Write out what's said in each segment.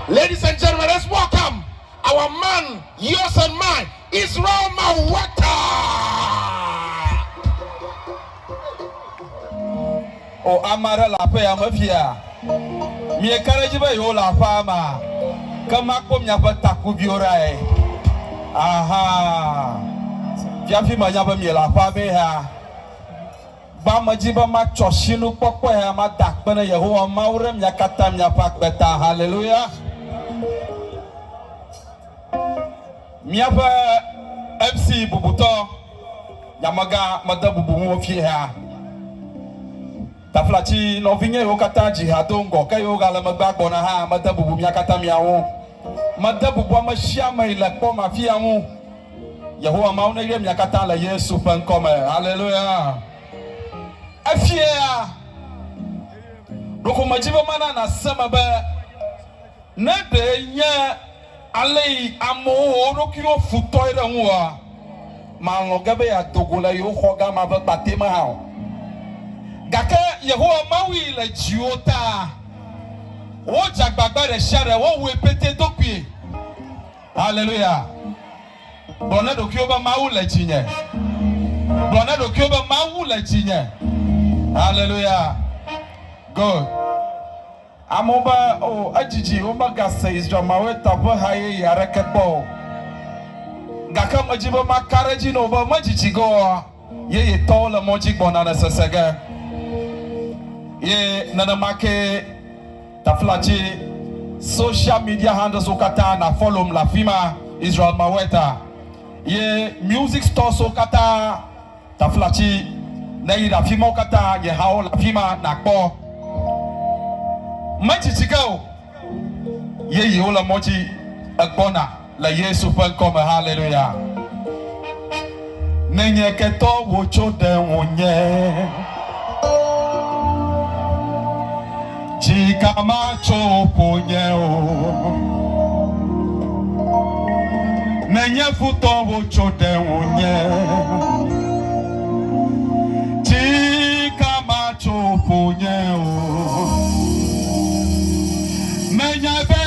Ladies and gentlemen, let's welcome our man, yours and mine, Israel Maweta. Oh, Amara la paix à ma fille. Mi ekarajiba yo la fama. Kama kom nyaba takubiorai. Aha. Fiafi manyaba mi la fame ha. Ba majiba ma choshinu pokpo ha ma dakbana Yehowa maurem nyakata nyapa beta. Hallelujah. Miapa MC bubuto nyamaga madabubu mo fie ha. Taflachi no vinye yo kata jihadongo kayo gala magba na ha madabubu miakata miawo madabubu amashia mai la ko mafia mu Yehowa mauna ile miakata la Yesu pankome. Hallelujah. Afia doko majiba mana na sama ba na de nya alei amo rokio futoira nwa ma ngogabe ya dogola yo hoga ma ba batema ha gaka Yehowa mawi la jiota wo jagbagba re share wo we pete dokue. Hallelujah. Bona dokio ba mawu la jinye bona dokio ba mawu la jinye. Hallelujah. Good. Amoba o ajiji o magasa Israel Maweta bo haye yarekebo gaka majiba makaraji no ba majiji go ye tola moji bona na sasega ye nana make taflaji social media handles okata na follow la fima Israel Maweta ye music store okata taflaji na ira fima okata ye hao la fima na po Machichikao ye yola mochi akbona la Yesu pankome. Hallelujah. Nenye keto wocho de wonye chika macho ponye o nenye futo wocho de wonye chika macho ponye o Menyabe,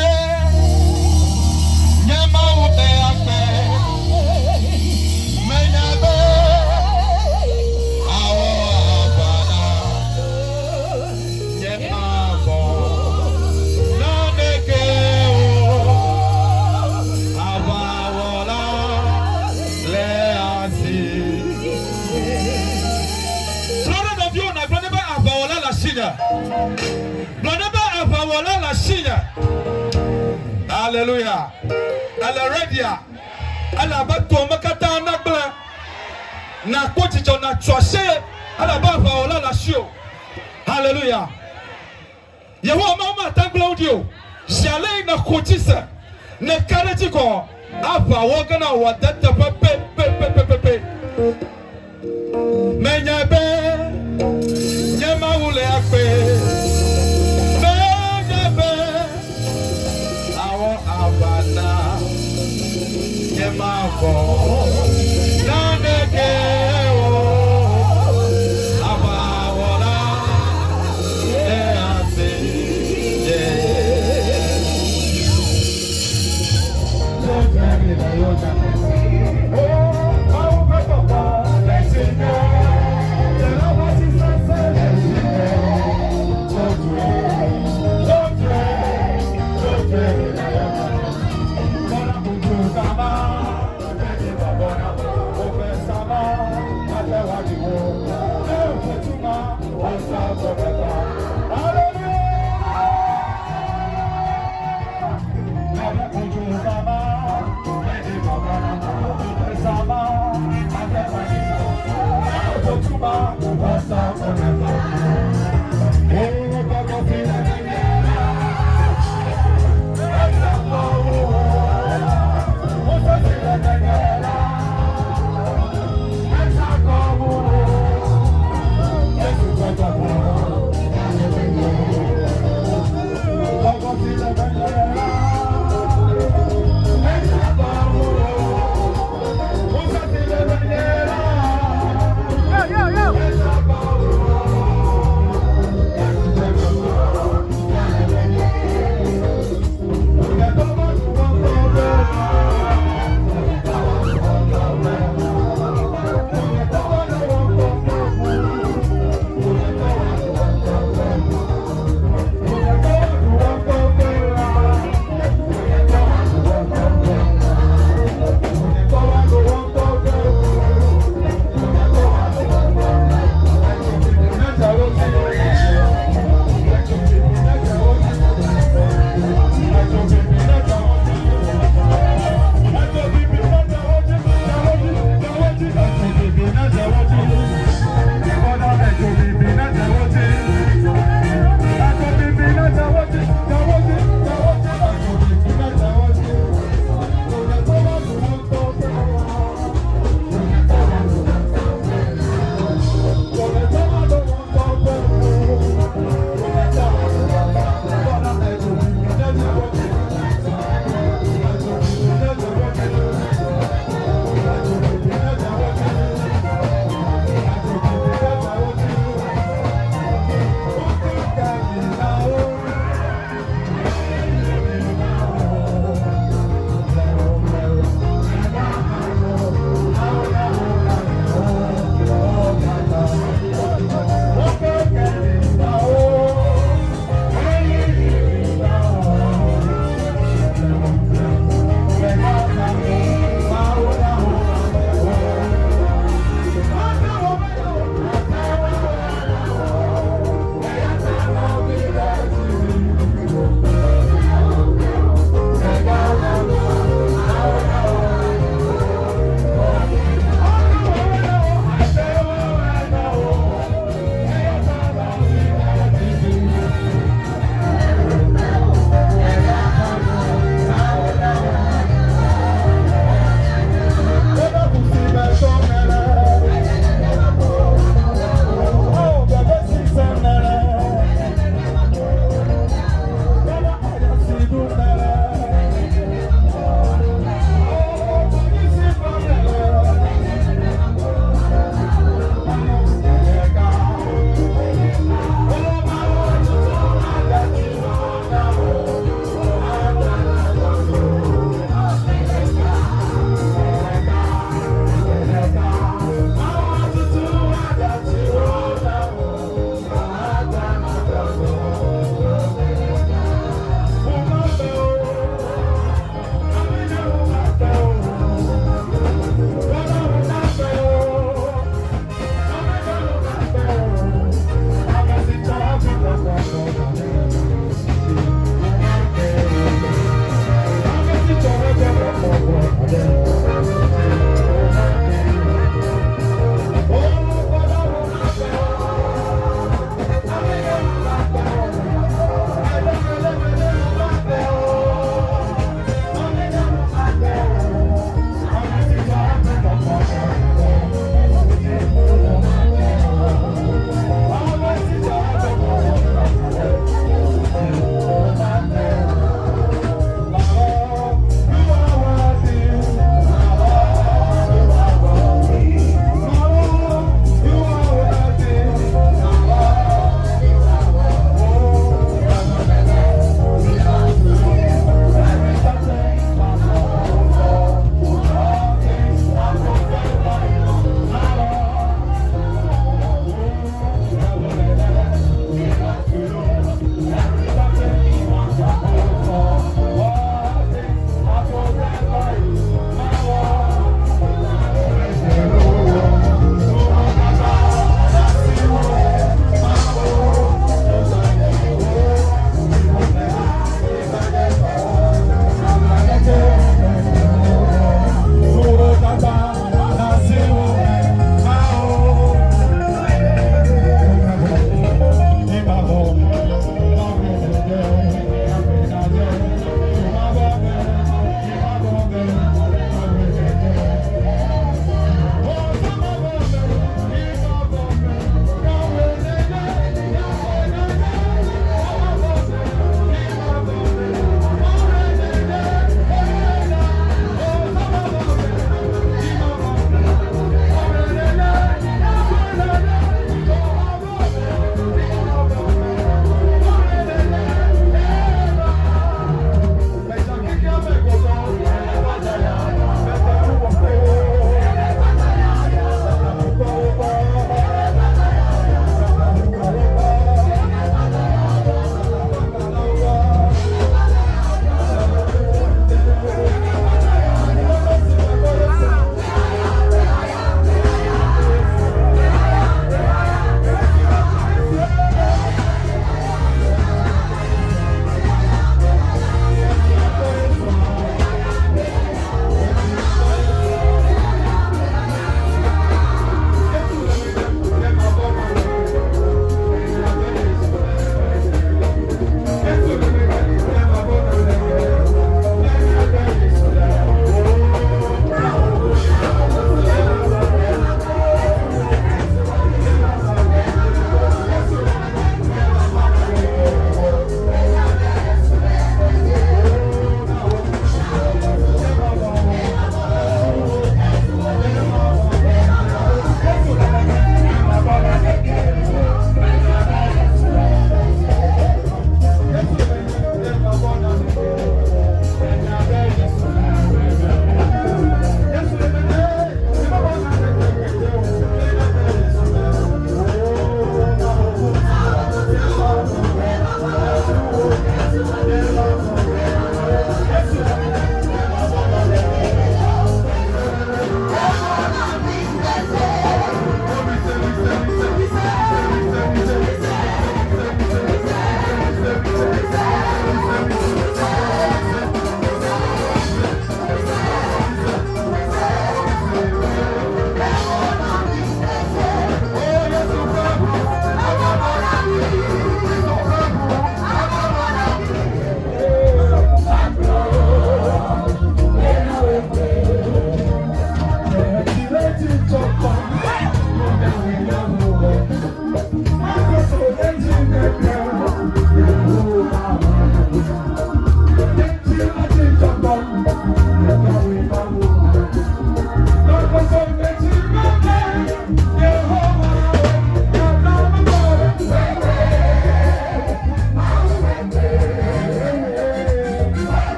nyamaute akbe, menyabe, awo abana, nyemabo, naneke o, abawola, leasi. Florent of you na bloneba abawola la sinya. Bloneba abawola la sinya. Hallelujah. Alaredia. Alabato makata nabla. Na kochicho na chwashe. Alababa ola la shio. Hallelujah. Yehowa mama tangla audio. Jale na kochisa. Ne karechiko. Apa wogana wadata pepe. Menyabe. Nyema ule akpe. Abana Yemako Naneke o Abawola Ease Come on.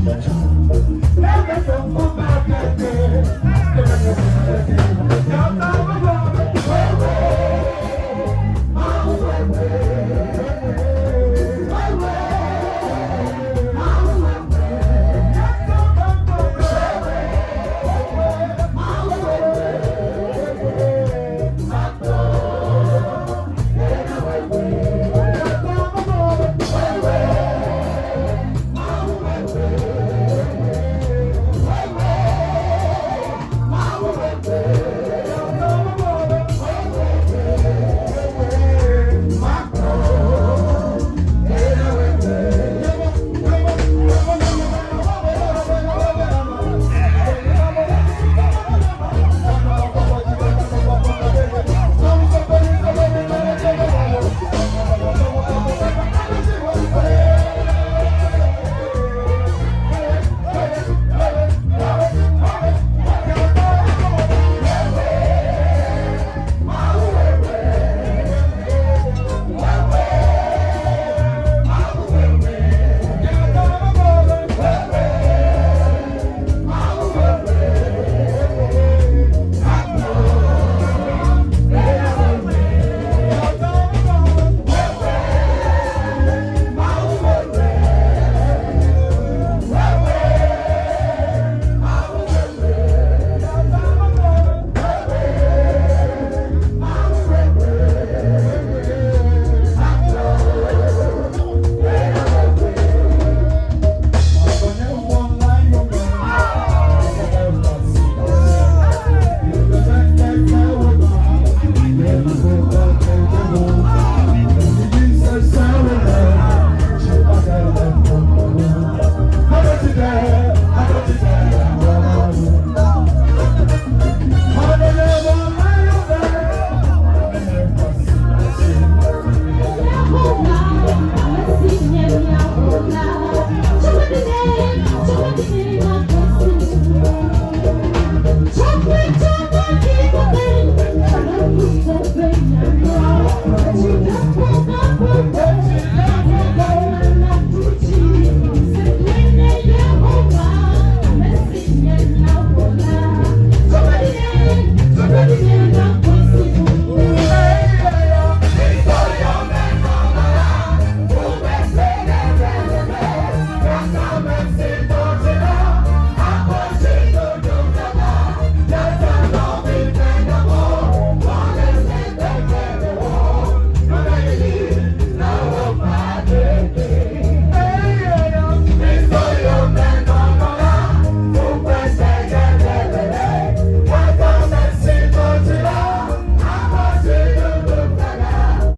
That's